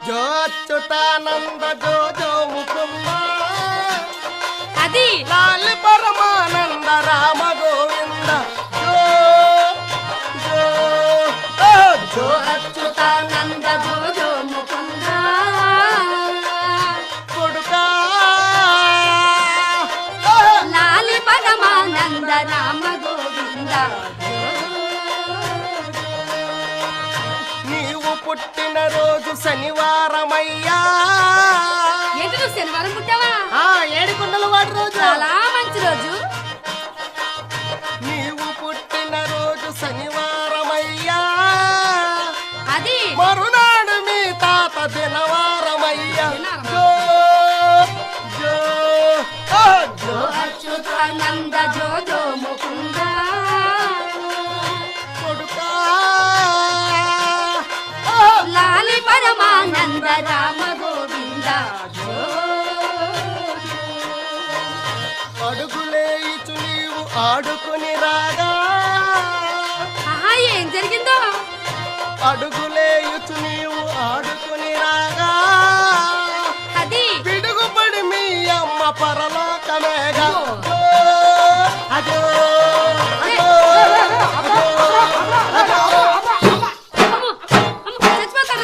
జో అచ్యుతానంద జో జో ముకుంద అది లాలి పరమానంద రామ గోవింద జో జో జో అచ్యుతానంద జో జో ముకుంద కొడుకా లాలి పరమానంద రామ గోవింద నీవు పుట్టిన రోజు శనివారమయ్యా. ఏంటి నువ్వు శనివారం పుట్టావా? ఏడుకొండల వాడి రోజు చాలా మంచి రోజు. నీవు పుట్టిన రోజు శనివారమయ్యా. అది మరునాడు మీ తాత దినవారమయ్యా. జో జో జో అచ్యుతానంద జో జో ముకుంద కొడుకా లాలి పరమానంద రామ గోవింద జో. అడుగులేయిచు నీవు ఆడుకుని రాగా. ఆహా, ఏం జరిగిందో? అడుగులేయుచు